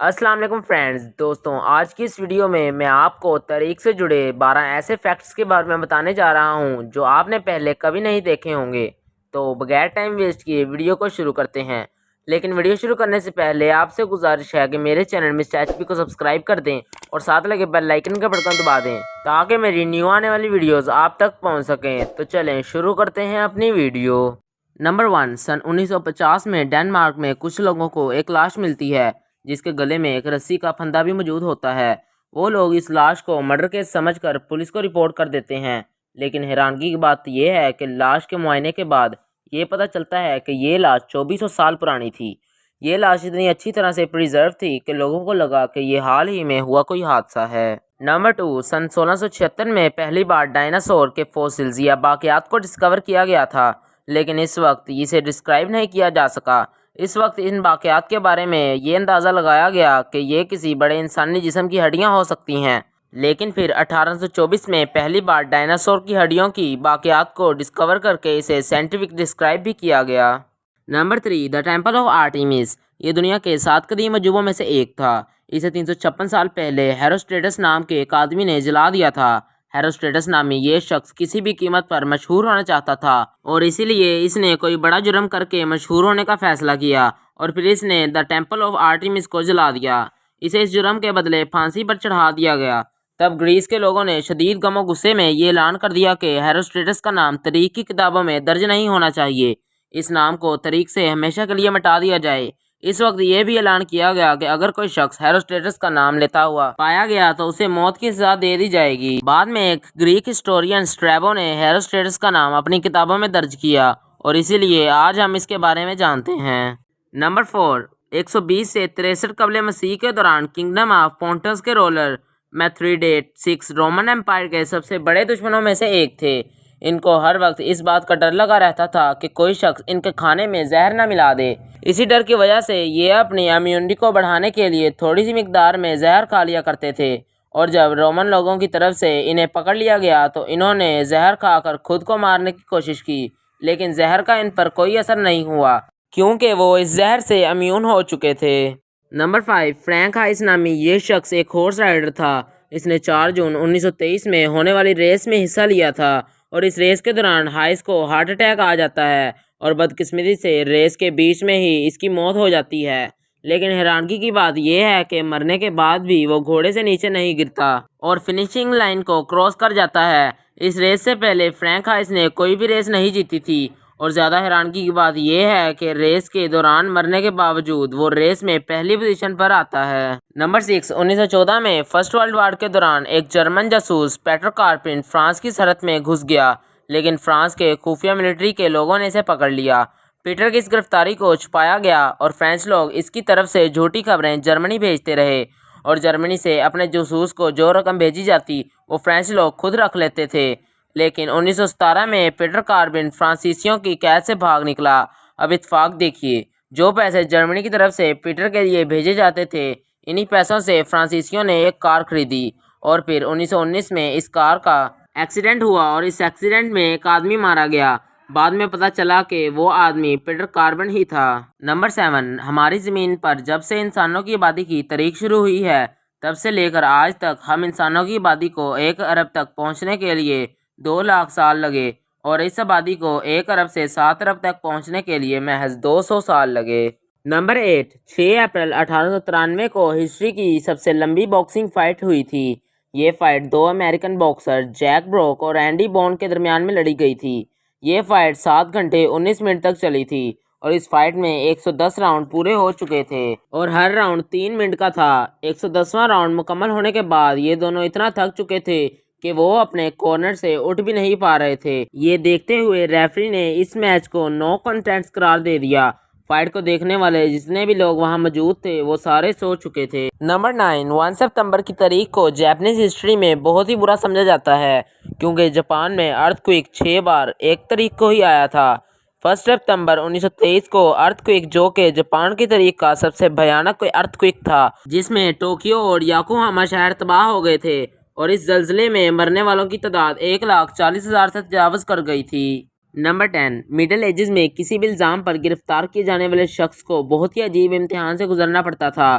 السلام علیکم فرینڈز دوستوں، آج کی اس ویڈیو میں آپ کو تاریخ سے جڑے 12 ایسے فیکٹس کے بارے میں بتانے جا رہا ہوں جو آپ نے پہلے کبھی نہیں دیکھے ہوں گے۔ تو بغیر ٹائم ویسٹ کیے ویڈیو کو شروع کرتے ہیں، لیکن ویڈیو شروع کرنے سے پہلے آپ سے گزارش ہے کہ میرے چینل مسٹر ایچ پی کو سبسکرائب کر دیں اور ساتھ لگے بیل آئیکن کا بٹن دبا دیں تاکہ میری نیو آنے والی ویڈیوز آپ تک پہنچ سکیں۔ تو چلیں شروع کرتے ہیں اپنی ویڈیو۔ نمبر 1، سن 1950 میں ڈنمارک میں کچھ لوگوں کو ایک لاش ملتی ہے جس کے گلے میں ایک رسی کا پھندا بھی موجود ہوتا ہے۔ وہ لوگ اس لاش کو مرڈر کیس سمجھ کر پولیس کو رپورٹ کر دیتے ہیں، لیکن حیرانگی کی بات یہ ہے کہ لاش کے معائنے کے بعد یہ پتہ چلتا ہے کہ یہ لاش 2400 سال پرانی تھی۔ یہ لاش اتنی اچھی طرح سے پریزرو تھی کہ لوگوں کو لگا کہ یہ حال ہی میں ہوا کوئی حادثہ ہے۔ نمبر 2، سن 1676 میں پہلی بار ڈائناسور کے فوسلز یا باقیات کو ڈسکور کیا گیا تھا، لیکن اس وقت اسے ڈسکرائب نہیں کیا جا سکا۔ اس وقت ان باقیات کے بارے میں یہ اندازہ لگایا گیا کہ یہ کسی بڑے انسانی جسم کی ہڈیاں ہو سکتی ہیں، لیکن پھر 1824 میں پہلی بار ڈائناسور کی ہڈیوں کی باقیات کو ڈسکور کر کے اسے سائنٹیفک ڈسکرائب بھی کیا گیا۔ Number 3، the temple of Artemis. یہ دنیا کے 7 قدیم عجوبوں میں سے ایک تھا۔ اسے 356 سال پہلے ہیروسٹریٹس نام کے ایک آدمی نے جلا دیا تھا۔ ہیروسٹریٹس نامی یہ شخص کسی بھی قیمت پر مشہور ہونا چاہتا تھا اور اسی لیے اس نے کوئی بڑا جرم کر کے مشہور ہونے کا فیصلہ کیا اور پھر اس نے دا ٹیمپل آف آرٹیمس کو جلا دیا۔ اسے اس جرم کے بدلے پھانسی پر چڑھا دیا گیا۔ تب گریس کے لوگوں نے شدید غم و غصے میں یہ اعلان کر دیا کہ ہیروسٹریٹس کا نام تاریخ کی کتابوں میں درج نہیں ہونا چاہیے، اس نام کو تاریخ سے ہمیشہ کے لیے مٹا دیا جائے۔ اس وقت یہ بھی اعلان کیا گیا کہ اگر کوئی شخص ہیروسٹریٹس کا نام لیتا ہوا پایا گیا تو اسے موت کی سزا دے دی جائے گی۔ بعد میں ایک گریک ہسٹورین اسٹریبو نے ہیروسٹریٹس کا نام اپنی کتابوں میں درج کیا اور اسی لیے آج ہم اس کے بارے میں جانتے ہیں۔ نمبر 4، 120 سے 63 قبل مسیح کے دوران کنگڈم آف پونٹس کے رولر میتھریڈیٹس رومن امپائر کے سب سے بڑے دشمنوں میں سے ایک تھے۔ ان کو ہر وقت اس بات کا ڈر لگا رہتا تھا کہ کوئی شخص ان کے کھانے میں زہر نہ ملا دے۔ اسی ڈر کی وجہ سے یہ اپنی امیونٹی کو بڑھانے کے لیے تھوڑی سی مقدار میں زہر کھا لیا کرتے تھے، اور جب رومن لوگوں کی طرف سے انہیں پکڑ لیا گیا تو انہوں نے زہر کھا کر خود کو مارنے کی کوشش کی، لیکن زہر کا ان پر کوئی اثر نہیں ہوا کیونکہ وہ اس زہر سے امیون ہو چکے تھے۔ نمبر 5، فرینک ہائس نامی یہ شخص ایک ہارس رائڈر تھا۔ اس نے 4 جون 1923 میں ہونے والی ریس میں حصہ لیا تھا اور اس ریس کے دوران ہائس کو ہارٹ اٹیک آ جاتا ہے اور بدقسمتی سے ریس کے بیچ میں ہی اس کی موت ہو جاتی ہے، لیکن حیرانگی کی بات یہ ہے کہ مرنے کے بعد بھی وہ گھوڑے سے نیچے نہیں گرتا اور فنشنگ لائن کو کراس کر جاتا ہے۔ اس ریس سے پہلے فرینک ہائس نے کوئی بھی ریس نہیں جیتی تھی، اور زیادہ حیرانگی کی بات یہ ہے کہ ریس کے دوران مرنے کے باوجود وہ ریس میں پہلی پوزیشن پر آتا ہے۔ نمبر 6، 1914 میں فرسٹ ورلڈ وار کے دوران ایک جرمن جاسوس پیٹر کارپن فرانس کی سرحد میں گھس گیا، لیکن فرانس کے خفیہ ملٹری کے لوگوں نے اسے پکڑ لیا۔ پیٹر کی اس گرفتاری کو چھپایا گیا اور فرینچ لوگ اس کی طرف سے جھوٹی خبریں جرمنی بھیجتے رہے، اور جرمنی سے اپنے جاسوس کو جو رقم بھیجی جاتی وہ فرینچ لوگ خود رکھ لیتے تھے، لیکن 1917 میں پیٹر کارپن فرانسیسیوں کی قید سے بھاگ نکلا۔ اب اتفاق دیکھیے، جو پیسے جرمنی کی طرف سے پیٹر کے لیے بھیجے جاتے تھے، انہی پیسوں سے فرانسیسیوں نے ایک کار خریدی، اور پھر 1919 میں اس کار کا ایکسیڈنٹ ہوا اور اس ایکسیڈنٹ میں ایک آدمی مارا گیا۔ بعد میں پتہ چلا کہ وہ آدمی پیٹر کارپن ہی تھا۔ نمبر 7، ہماری زمین پر جب سے انسانوں کی آبادی کی تاریخ شروع ہوئی ہے تب سے لے کر آج تک ہم انسانوں کی آبادی کو 1 ارب تک پہنچنے کے لیے 2 لاکھ سال لگے، اور اس آبادی کو 1 ارب سے 7 ارب تک پہنچنے کے لیے محض 200 سال لگے۔ نمبر 8، 6 اپریل 1893 کو ہسٹری کی سب سے لمبی باکسنگ فائٹ ہوئی تھی۔ یہ fight 2 American boxer Jack Burke اور اینڈی بون کے درمیان میں لڑی گئی تھی۔ یہ فائٹ 7 گھنٹے 19 منٹ تک چلی تھی اور اس فائٹ میں 110 راؤنڈ پورے ہو چکے تھے اور ہر راؤنڈ 3 منٹ کا تھا۔ 110واں راؤنڈ مکمل ہونے کے بعد یہ دونوں اتنا تھک چکے تھے کہ وہ اپنے کارنر سے اٹھ بھی نہیں پا رہے تھے۔ یہ دیکھتے ہوئے ریفری نے اس میچ کو نو کنٹیسٹ قرار دے دیا۔ فائٹ کو دیکھنے والے جتنے بھی لوگ وہاں موجود تھے وہ سارے سو چکے تھے۔ نمبر 9، 1 ستمبر کی تاریخ کو جاپنیز ہسٹری میں بہت ہی برا سمجھا جاتا ہے کیونکہ جاپان میں ارتھ کوئک 6 بار ایک تاریخ کو ہی آیا تھا۔ 1 ستمبر 1923 کو ارتھ کوئک، جو کہ جاپان کی تاریخ کا سب سے بھیانک کوئی ارتھ کوئک تھا، جس میں ٹوکیو اور یوکوہاما شہر تباہ ہو گئے تھے، اور اس زلزلے میں مرنے والوں کی تعداد 1,40,000 سے تجاوز کر گئی تھی۔ نمبر 10، مڈل ایجز میں کسی بھی الزام پر گرفتار کیے جانے والے شخص کو بہت ہی عجیب امتحان سے گزرنا پڑتا تھا۔